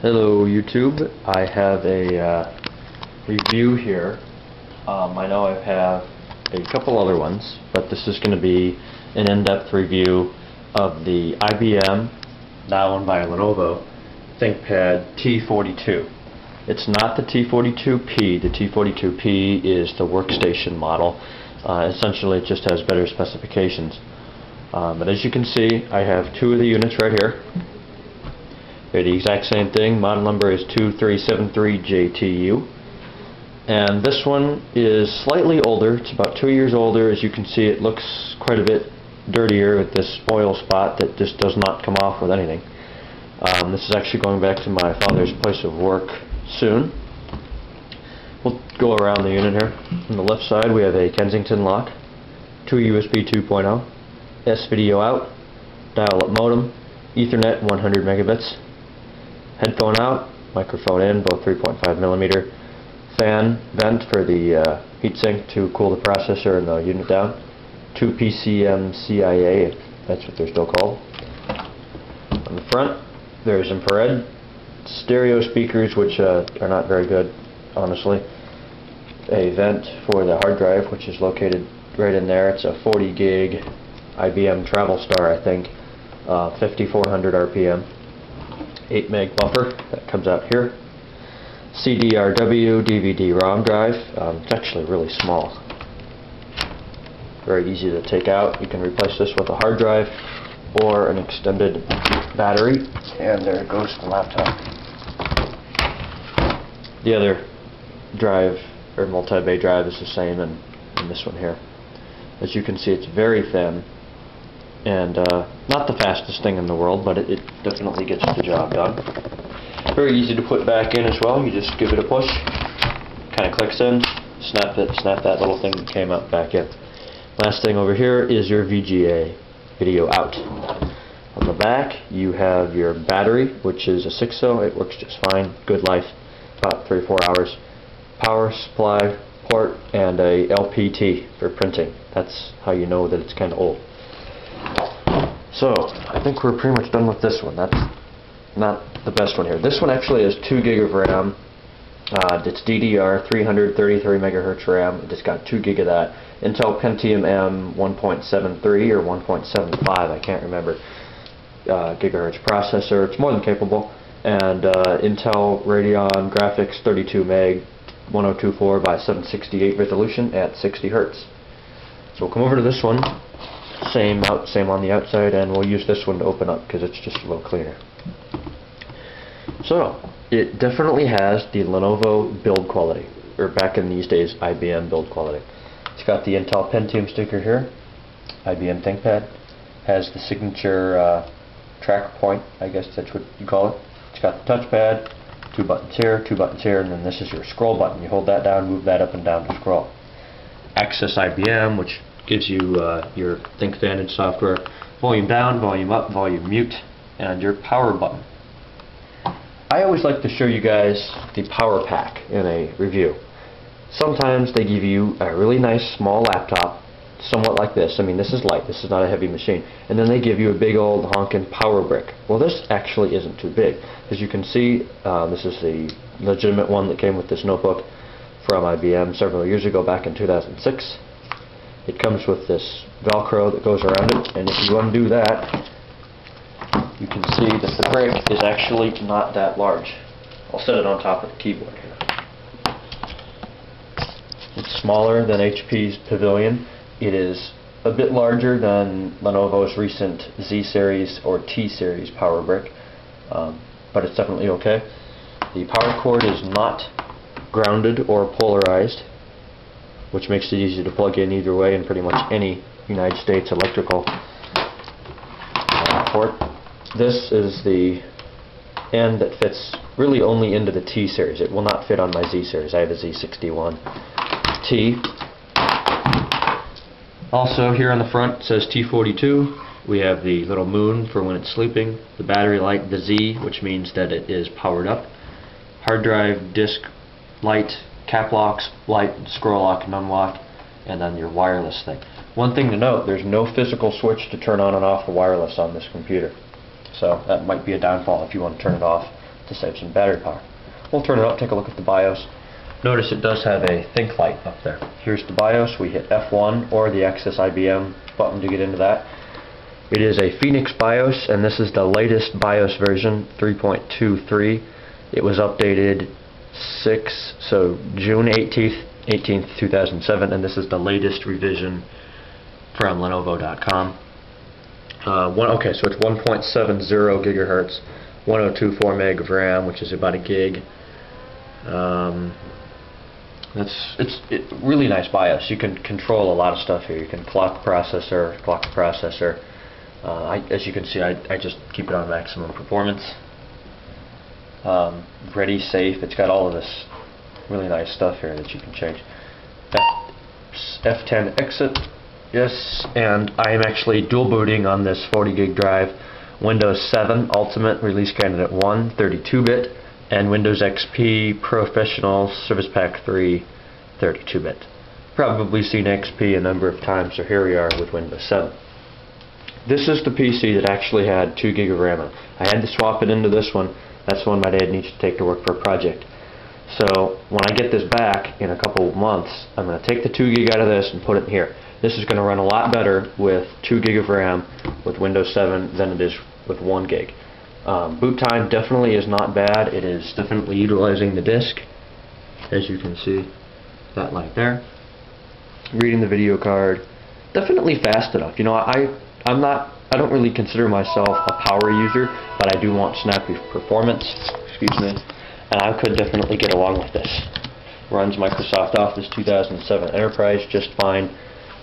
Hello YouTube, I have a review here. I know I have a couple other ones, but this is going to be an in-depth review of the IBM, now owned by Lenovo, ThinkPad T42. It's not the T42P. The T42P is the workstation model. Essentially it just has better specifications. But as you can see, I have two of the units right here. They're the exact same thing. Model number is 2373JTU. And this one is slightly older. It's about 2 years older. As you can see, it looks quite a bit dirtier with this oil spot that just does not come off with anything. This is actually going back to my father's place of work soon. We'll go around the unit here. On the left side we have a Kensington lock, 2 USB 2.0, S-video out, dial-up modem, Ethernet 100 megabits, headphone out, microphone in, both 3.5mm, fan vent for the heatsink to cool the processor and the unit down, 2 PCM-CIA, if that's what they're still called. On the front there's infrared, stereo speakers which are not very good, honestly, a vent for the hard drive which is located right in there. It's a 40 gig IBM Travel Star, I think, 5400 RPM, 8 meg buffer that comes out here, CDRW DVD-ROM drive. It's actually really small, very easy to take out. You can replace this with a hard drive or an extended battery, and there goes the laptop. The other drive, or multi-bay drive, is the same in this one here. As you can see, it's very thin and not the fastest thing in the world, but it definitely gets the job done. Very easy to put back in as well. You just give it a push, kind of clicks in, snap that little thing that came up back in. Last thing over here is your VGA, video out. On the back you have your battery, which is a 6-cell. It works just fine, good life, about 3 or 4 hours. Power supply port and a LPT for printing. That's how you know that it's kind of old. So I think we're pretty much done with this one. That's not the best one here. This one actually has 2 gig of RAM. It's DDR 333 megahertz RAM. It's got 2 gig of that. Intel Pentium M 1.73 or 1.75, I can't remember, gigahertz processor. It's more than capable. And Intel Radeon graphics 32 meg 1024 by 768 resolution at 60 hertz. So we'll come over to this one, same on the outside, and we'll use this one to open up because it's just a little cleaner. So it definitely has the Lenovo build quality, or back in these days IBM build quality. It's got the Intel Pentium sticker here. IBM ThinkPad has the signature track point, I guess that's what you call it. It's got the touchpad, 2 buttons here, and then this is your scroll button. You hold that down, move that up and down to scroll. Access IBM, which gives you your ThinkVantage software, volume down, volume up, volume mute, and your power button. I always like to show you guys the power pack in a review. Sometimes they give you a really nice small laptop, somewhat like this. I mean, this is light, this is not a heavy machine. And then they give you a big old honkin' power brick. Well, this actually isn't too big. As you can see, this is the legitimate one that came with this notebook from IBM several years ago, back in 2006. It comes with this Velcro that goes around it, and if you undo that, you can see that the brick is actually not that large. I'll set it on top of the keyboard here. It's smaller than HP's Pavilion. It is a bit larger than Lenovo's recent Z-Series or T-Series power brick, but it's definitely okay. The power cord is not grounded or polarized, which makes it easy to plug in either way in pretty much any United States electrical port. This is the end that fits really only into the T-Series. It will not fit on my Z-Series. I have a Z61T. Also here on the front it says T42. We have the little moon for when it's sleeping, the battery light, the Z, which means that it is powered up, hard drive, disk, light, cap locks, light, scroll lock, and unlock, and then your wireless thing. One thing to note, there's no physical switch to turn on and off the wireless on this computer. So that might be a downfall if you want to turn it off. to save some battery power. We'll turn it up, take a look at the BIOS. Notice it does have a ThinkLight up there. Here's the BIOS. We hit F1 or the Access IBM button to get into that. It is a Phoenix BIOS, and this is the latest BIOS version, 3.23. It was updated June 18th, 2007, and this is the latest revision from Lenovo.com. Okay, so it's 1.70 gigahertz, 1024 meg of RAM, which is about a gig. It's really nice BIOS. You can control a lot of stuff here. You can clock the processor. As you can see, I just keep it on maximum performance. Ready, safe. It's got all of this really nice stuff here that you can change. F10 exit. Yes, and I am actually dual booting on this 40 gig drive. Windows 7 Ultimate Release Candidate 1 32-bit and Windows XP Professional Service Pack 3 32-bit. Probably seen XP a number of times, so here we are with Windows 7. This is the PC that actually had 2 gig of RAM. I had to swap it into this one. That's the one my dad needs to take to work for a project. So when I get this back in a couple months, I'm going to take the 2 gig out of this and put it in here. This is going to run a lot better with 2 gig of RAM with Windows 7 than it is with 1 gig. Boot time definitely is not bad. It is definitely utilizing the disk, as you can see, that light there. Reading the video card, definitely fast enough. You know, I don't really consider myself a power user, but I do want snappy performance. Excuse me, and I could definitely get along with this. Runs Microsoft Office 2007 Enterprise just fine.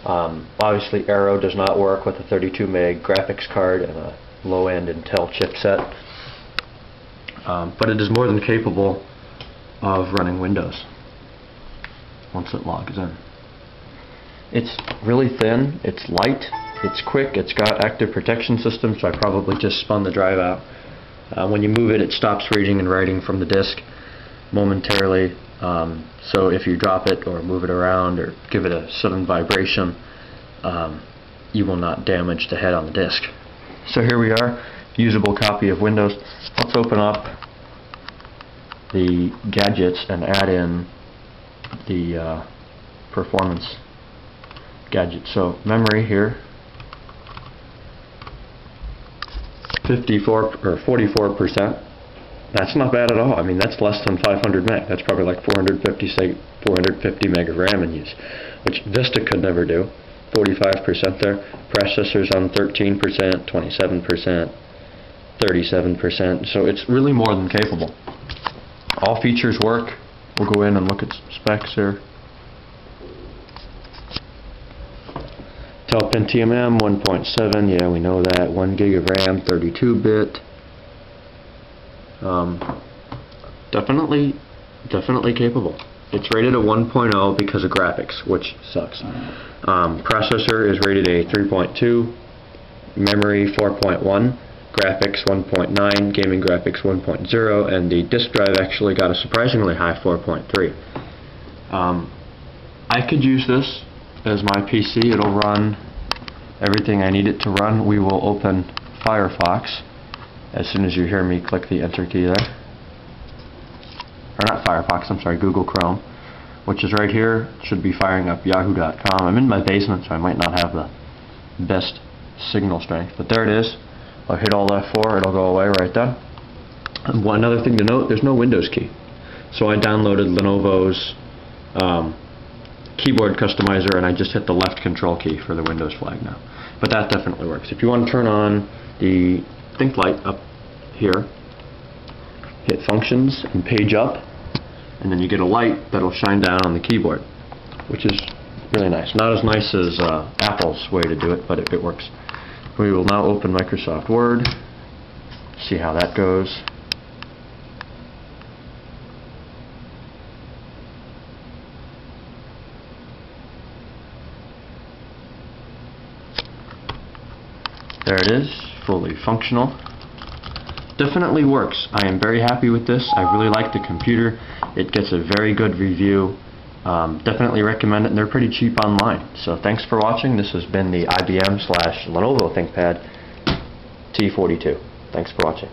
Obviously Aero does not work with a 32 meg graphics card and a low-end Intel chipset, but it is more than capable of running Windows once it logs in. It's really thin, it's light, it's quick, it's got active protection system, so I probably just spun the drive out. When you move it, it stops reading and writing from the disk momentarily. So if you drop it or move it around or give it a sudden vibration, you will not damage the head on the disk. So here we are, usable copy of Windows. Let's open up the gadgets and add in the performance gadget. So memory here, 54 or 44%. That's not bad at all. I mean, that's less than 500 meg. That's probably like 450 meg of RAM in use, which Vista could never do. 45% there. Processors on 13%, 27%, 37%. So it's really more than capable. All features work. We'll go in and look at specs here. Intel Pentium M 1.7. Yeah, we know that. 1 gig of RAM, 32-bit. Definitely capable. It's rated a 1.0 because of graphics, which sucks. Processor is rated a 3.2, memory 4.1, graphics 1.9, gaming graphics 1.0, and the disk drive actually got a surprisingly high 4.3. I could use this as my PC. It'll run everything I need it to run. We will open Firefox as soon as you hear me click the enter key there. Or not Firefox, I'm sorry, Google Chrome, which is right here. It should be firing up yahoo.com. I'm in my basement, so I might not have the best signal strength, but there it is. I'll hit Alt F4, it'll go away right there. And another thing to note, there's no Windows key. So I downloaded Lenovo's keyboard customizer, and I just hit the left control key for the Windows flag now. But that definitely works. If you want to turn on the ThinkLight up here, hit Functions and Page Up, and then you get a light that'll shine down on the keyboard, which is really nice. Not as nice as Apple's way to do it, but it works. We will now open Microsoft Word, see how that goes. There it is, fully functional. Definitely works. I am very happy with this. I really like the computer. It gets a very good review. Definitely recommend it, and they're pretty cheap online. So thanks for watching. This has been the IBM / Lenovo ThinkPad T42. Thanks for watching.